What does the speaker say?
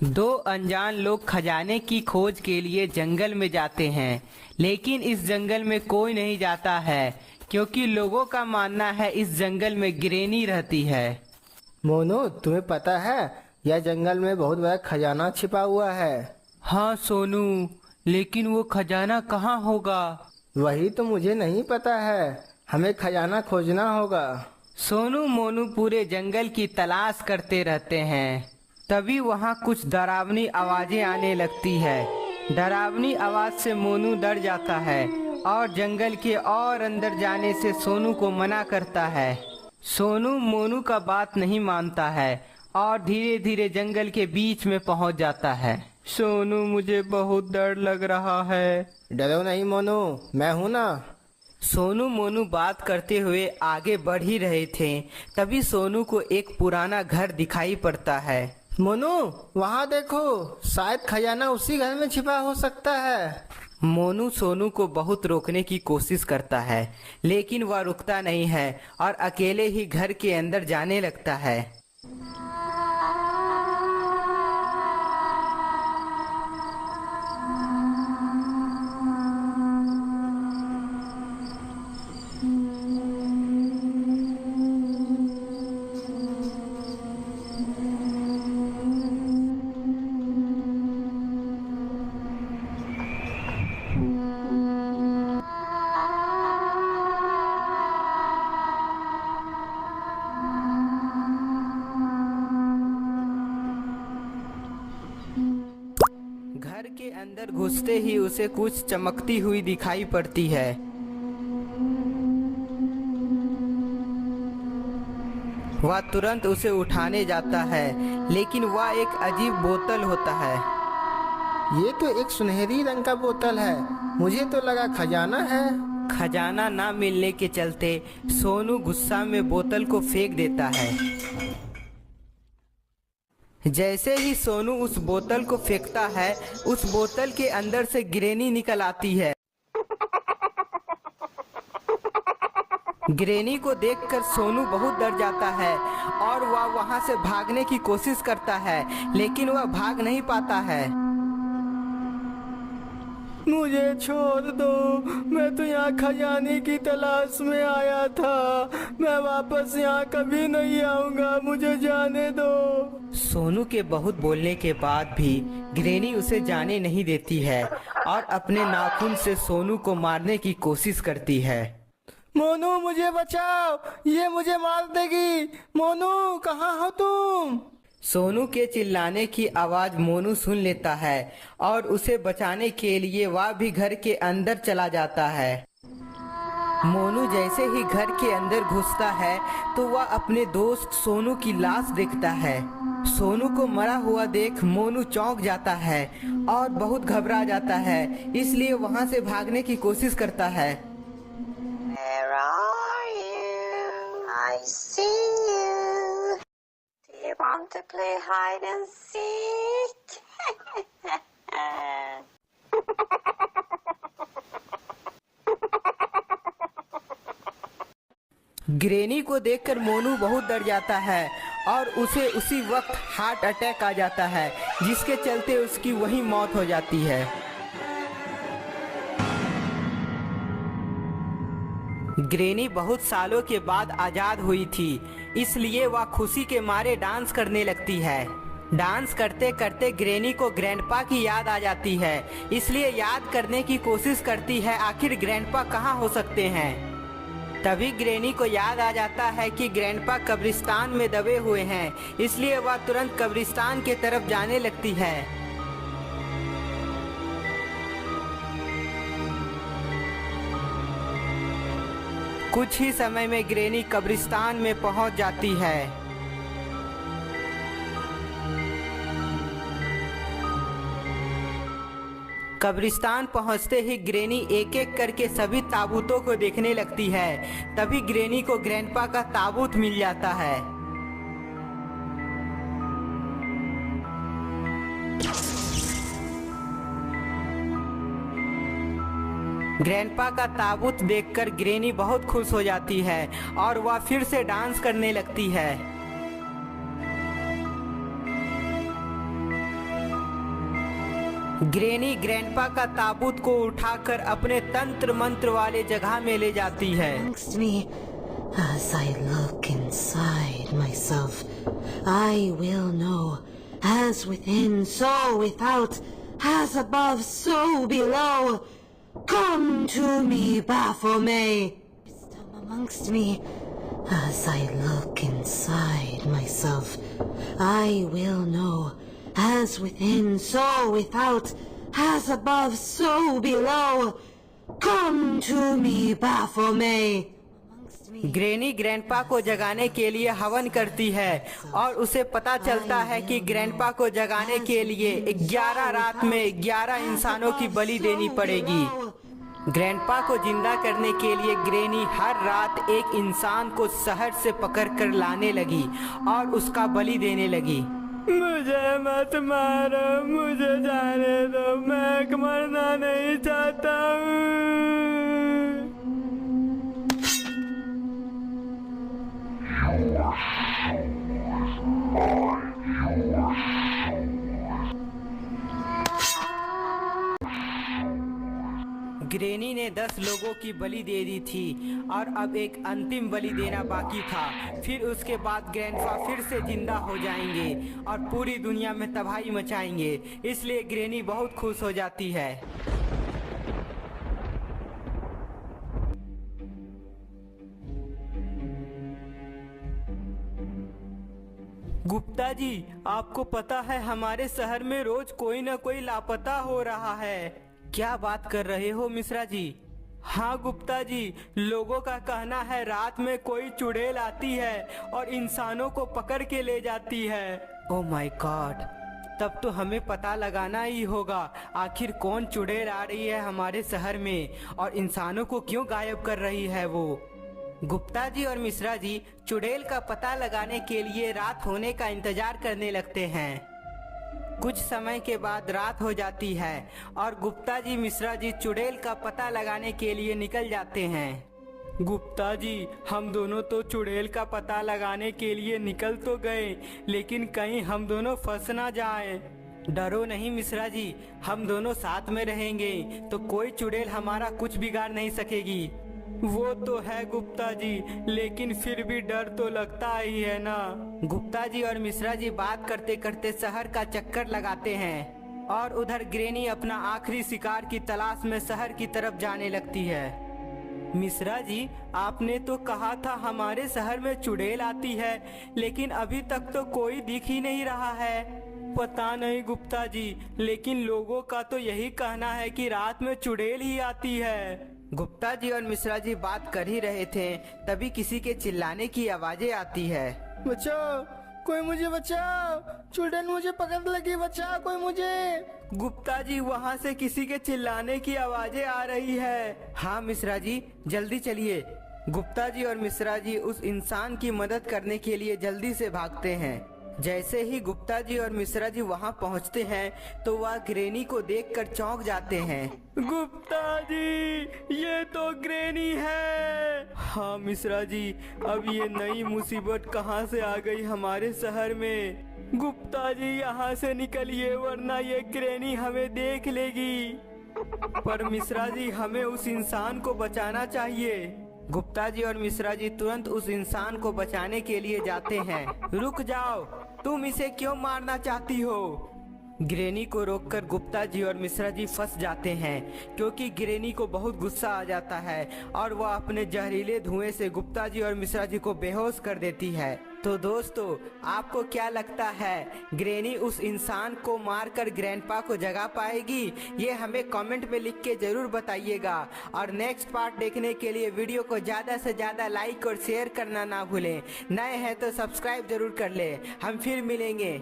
दो अनजान लोग खजाने की खोज के लिए जंगल में जाते हैं, लेकिन इस जंगल में कोई नहीं जाता है क्योंकि लोगों का मानना है इस जंगल में गिरेनी रहती है। मोनू, तुम्हें पता है यह जंगल में बहुत बड़ा खजाना छिपा हुआ है। हाँ सोनू, लेकिन वो खजाना कहाँ होगा? वही तो मुझे नहीं पता है। हमें खजाना खोजना होगा। सोनू मोनू पूरे जंगल की तलाश करते रहते हैं। तभी वहाँ कुछ डरावनी आवाजें आने लगती है। डरावनी आवाज से मोनू डर जाता है और जंगल के और अंदर जाने से सोनू को मना करता है। सोनू मोनू का बात नहीं मानता है और धीरे धीरे जंगल के बीच में पहुंच जाता है। सोनू, मुझे बहुत डर लग रहा है। डरो नहीं मोनू, मैं हूं ना। सोनू मोनू बात करते हुए आगे बढ़ ही रहे थे, तभी सोनू को एक पुराना घर दिखाई पड़ता है। मोनू, वहाँ देखो, शायद खजाना उसी घर में छिपा हो सकता है। मोनू सोनू को बहुत रोकने की कोशिश करता है, लेकिन वह रुकता नहीं है और अकेले ही घर के अंदर जाने लगता है। घर के अंदर घुसते ही उसे कुछ चमकती हुई दिखाई पड़ती है। वह तुरंत उसे उठाने जाता है, लेकिन वह एक अजीब बोतल होता है। ये तो एक सुनहरी रंग का बोतल है। मुझे तो लगा खजाना है। खजाना ना मिलने के चलते सोनू गुस्सा में बोतल को फेंक देता है। जैसे ही सोनू उस बोतल को फेंकता है, उस बोतल के अंदर से गिरेनी निकल आती है। गिरेनी को देखकर सोनू बहुत डर जाता है और वह वहां से भागने की कोशिश करता है, लेकिन वह भाग नहीं पाता है। मुझे छोड़ दो, मैं तो यहाँ खजाने की तलाश में आया था। मैं वापस यहाँ कभी नहीं आऊंगा, मुझे जाने दो। सोनू के बहुत बोलने के बाद भी गिरेनी उसे जाने नहीं देती है और अपने नाखून से सोनू को मारने की कोशिश करती है। मोनू, मुझे बचाओ, ये मुझे मार देगी। मोनू, कहाँ हो तुम? सोनू के चिल्लाने की आवाज मोनू सुन लेता है और उसे बचाने के लिए वह भी घर के अंदर चला जाता है। मोनू जैसे ही घर के अंदर घुसता है तो वह अपने दोस्त सोनू की लाश देखता है। सोनू को मरा हुआ देख मोनू चौंक जाता है और बहुत घबरा जाता है, इसलिए वहां से भागने की कोशिश करता है। Where are you? I see you. Do you want to play hide and seek? गिरेनी को देखकर मोनू बहुत डर जाता है और उसे उसी वक्त हार्ट अटैक आ जाता है, जिसके चलते उसकी वहीं मौत हो जाती है। गिरेनी बहुत सालों के बाद आजाद हुई थी, इसलिए वह खुशी के मारे डांस करने लगती है। डांस करते करते गिरेनी को ग्रैंडपा की याद आ जाती है, इसलिए याद करने की कोशिश करती है आखिर ग्रैंडपा कहाँ हो सकते हैं। तभी गिरेनी को याद आ जाता है कि ग्रैंडपा कब्रिस्तान में दबे हुए हैं, इसलिए वह तुरंत कब्रिस्तान की तरफ जाने लगती है। कुछ ही समय में गिरेनी कब्रिस्तान में पहुंच जाती है। कब्रिस्तान पहुंचते ही गिरेनी एक एक करके सभी ताबूतों को देखने लगती है। तभी गिरेनी को ग्रैंडपा का ताबूत मिल जाता है। ग्रैंडपा का ताबूत देखकर गिरेनी बहुत खुश हो जाती है और वह फिर से डांस करने लगती है। ग्रेनी ग्रैंडपा का ताबूत को उठाकर अपने तंत्र मंत्र वाले जगह में ले जाती है। Amongst me, as I look inside myself, I will know, as within, so without, as above, so below. Come to me, Baphomet. Wisdom amongst me, as I look inside myself, I will know, as within, so without, as above, so below. Come to me, Baphomet. Granny grandpa को जगाने के लिए हवन करती है और उसे पता चलता है कि ग्रैंडपा को जगाने के लिए 11 रात में 11 इंसानों की बलि देनी पड़ेगी। ग्रैंडपा को जिंदा करने के लिए ग्रेनी हर रात एक इंसान को शहर से पकड़कर लाने लगी और उसका बलि देने लगी। मुझे मत मारो, मुझे जाने दो, मैं मरना नहीं चाहता हूँ। ग्रेनी ने 10 लोगों की बलि दे दी थी और अब एक अंतिम बलि देना बाकी था। फिर उसके बाद ग्रैंडपा फिर से जिंदा हो जाएंगे और पूरी दुनिया में तबाही मचाएंगे। इसलिए ग्रेनी बहुत खुश हो जाती है। गुप्ता जी, आपको पता है हमारे शहर में रोज कोई न कोई लापता हो रहा है। क्या बात कर रहे हो मिश्रा जी? हाँ गुप्ता जी, लोगों का कहना है रात में कोई चुड़ैल आती है और इंसानों को पकड़ के ले जाती है। ओह माय गॉड, तब तो हमें पता लगाना ही होगा आखिर कौन चुड़ैल आ रही है हमारे शहर में और इंसानों को क्यों गायब कर रही है वो। गुप्ता जी और मिश्रा जी चुड़ैल का पता लगाने के लिए रात होने का इंतजार करने लगते हैं। कुछ समय के बाद रात हो जाती है और गुप्ता जी मिश्रा जी चुड़ैल का पता लगाने के लिए निकल जाते हैं। गुप्ता जी, हम दोनों तो चुड़ैल का पता लगाने के लिए निकल तो गए, लेकिन कहीं हम दोनों फंस ना जाएं। डरो नहीं मिश्रा जी, हम दोनों साथ में रहेंगे तो कोई चुड़ैल हमारा कुछ बिगाड़ नहीं सकेगी। वो तो है गुप्ता जी, लेकिन फिर भी डर तो लगता ही है ना। गुप्ता जी और मिश्रा जी बात करते करते शहर का चक्कर लगाते हैं और उधर ग्रेनी अपना आखिरी शिकार की तलाश में शहर की तरफ जाने लगती है। मिश्रा जी, आपने तो कहा था हमारे शहर में चुड़ैल आती है, लेकिन अभी तक तो कोई दिख ही नहीं रहा है। पता नहीं गुप्ता जी, लेकिन लोगों का तो यही कहना है कि रात में चुड़ैल ही आती है। गुप्ता जी और मिश्रा जी बात कर ही रहे थे, तभी किसी के चिल्लाने की आवाजें आती है। बचाओ, कोई मुझे बचाओ, चुड़ैल मुझे पकड़ लगी, बचाओ कोई मुझे। गुप्ता जी, वहाँ से किसी के चिल्लाने की आवाजें आ रही है। हाँ मिश्रा जी, जल्दी चलिए। गुप्ता जी और मिश्रा जी उस इंसान की मदद करने के लिए जल्दी से भागते हैं। जैसे ही गुप्ता जी और मिश्रा जी वहाँ पहुँचते हैं तो वह ग्रेनी को देखकर चौंक जाते हैं। गुप्ता जी, ये तो ग्रेनी है। हाँ मिश्रा जी, अब ये नई मुसीबत कहाँ से आ गई हमारे शहर में। गुप्ता जी, यहाँ से निकलिए वरना ये ग्रेनी हमें देख लेगी। पर मिश्रा जी, हमें उस इंसान को बचाना चाहिए। गुप्ता जी और मिश्रा जी तुरंत उस इंसान को बचाने के लिए जाते हैं। रुक जाओ, तुम इसे क्यों मारना चाहती हो? ग्रेनी को रोककर गुप्ता जी और मिश्रा जी फंस जाते हैं क्योंकि ग्रेनी को बहुत गुस्सा आ जाता है और वह अपने जहरीले धुएं से गुप्ता जी और मिश्रा जी को बेहोश कर देती है। तो दोस्तों, आपको क्या लगता है ग्रेनी उस इंसान को मारकर ग्रैंडपा को जगा पाएगी? ये हमें कमेंट में लिख के जरूर बताइएगा और नेक्स्ट पार्ट देखने के लिए वीडियो को ज़्यादा से ज़्यादा लाइक और शेयर करना ना भूलें। नए हैं तो सब्सक्राइब जरूर कर ले। हम फिर मिलेंगे।